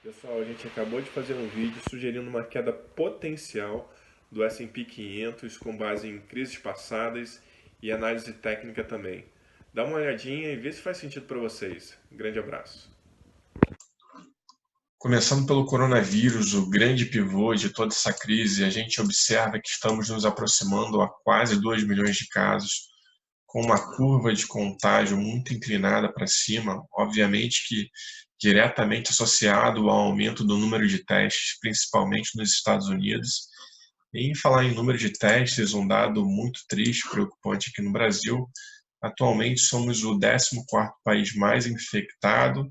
Pessoal, a gente acabou de fazer um vídeo sugerindo uma queda potencial do S&P 500 com base em crises passadas e análise técnica também. Dá uma olhadinha e vê se faz sentido para vocês. Grande abraço. Começando pelo coronavírus, o grande pivô de toda essa crise, a gente observa que estamos nos aproximando a quase 2 milhões de casos, com uma curva de contágio muito inclinada para cima, obviamente que diretamente associado ao aumento do número de testes, principalmente nos Estados Unidos. E em falar em número de testes, um dado muito triste, preocupante aqui no Brasil, atualmente somos o 14º país mais infectado,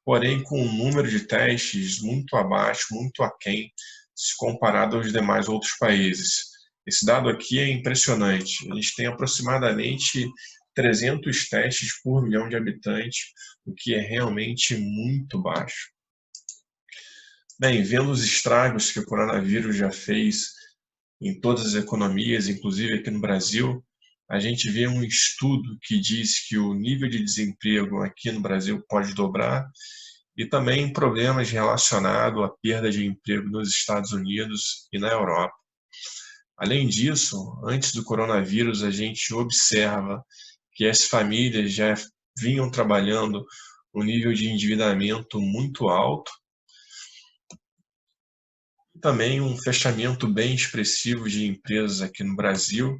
porém com um número de testes muito abaixo, muito aquém, se comparado aos demais outros países. Esse dado aqui é impressionante. A gente tem aproximadamente 300 testes por milhão de habitantes, o que é realmente muito baixo. Bem, vendo os estragos que o coronavírus já fez em todas as economias, inclusive aqui no Brasil, a gente vê um estudo que diz que o nível de desemprego aqui no Brasil pode dobrar e também problemas relacionados à perda de emprego nos Estados Unidos e na Europa. Além disso, antes do coronavírus, a gente observa que as famílias já vinham trabalhando um nível de endividamento muito alto, também um fechamento bem expressivo de empresas aqui no Brasil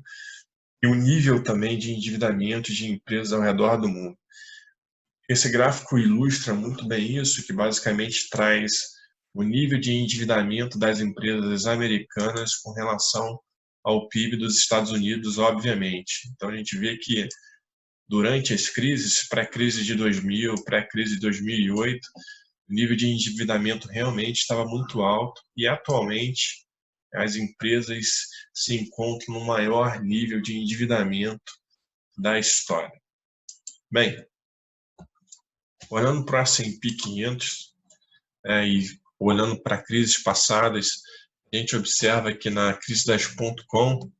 e o nível também de endividamento de empresas ao redor do mundo. Esse gráfico ilustra muito bem isso, que basicamente traz o nível de endividamento das empresas americanas com relação ao PIB dos Estados Unidos, obviamente. Então a gente vê que durante as crises, pré-crise de 2000, pré-crise de 2008, o nível de endividamento realmente estava muito alto e atualmente as empresas se encontram no maior nível de endividamento da história. Bem, olhando para o S&P 500 e olhando para crises passadas, a gente observa que na crise das .com,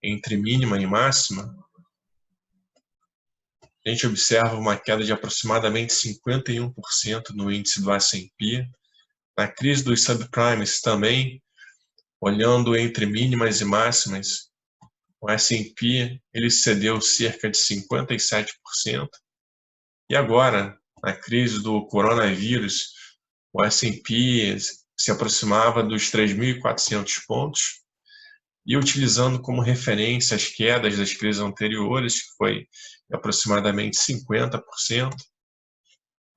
entre mínima e máxima, a gente observa uma queda de aproximadamente 51% no índice do S&P. Na crise dos subprimes também, olhando entre mínimas e máximas, o S&P ele cedeu cerca de 57%. E agora, na crise do coronavírus, o S&P se aproximava dos 3.400 pontos e utilizando como referência as quedas das crises anteriores, que foi aproximadamente 50%,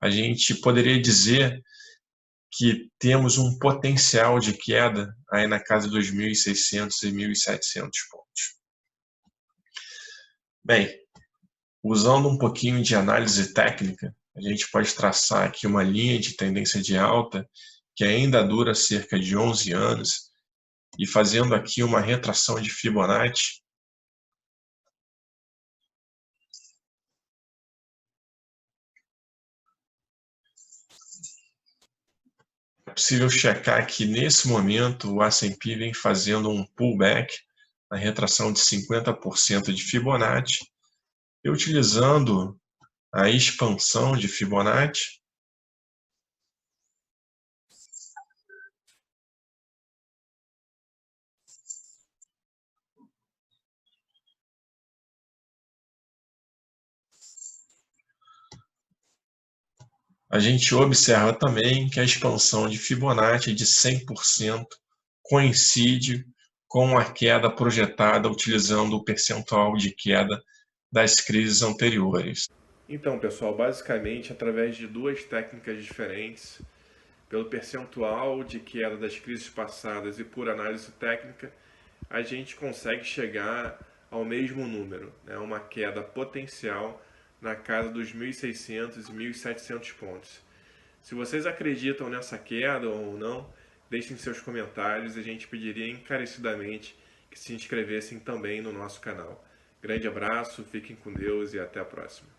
a gente poderia dizer que temos um potencial de queda aí na casa dos 1.600 e 1.700 pontos. Bem, usando um pouquinho de análise técnica, a gente pode traçar aqui uma linha de tendência de alta que ainda dura cerca de 11 anos e fazendo aqui uma retração de Fibonacci, é possível checar que nesse momento o S&P vem fazendo um pullback, na retração de 50% de Fibonacci, e utilizando a expansão de Fibonacci, a gente observa também que a expansão de Fibonacci de 100% coincide com a queda projetada utilizando o percentual de queda das crises anteriores. Então, pessoal, basicamente, através de duas técnicas diferentes, pelo percentual de queda das crises passadas e por análise técnica, a gente consegue chegar ao mesmo número, né? Uma queda potencial na casa dos 1.600 e 1.700 pontos. Se vocês acreditam nessa queda ou não, deixem seus comentários e a gente pediria encarecidamente que se inscrevessem também no nosso canal. Grande abraço, fiquem com Deus e até a próxima.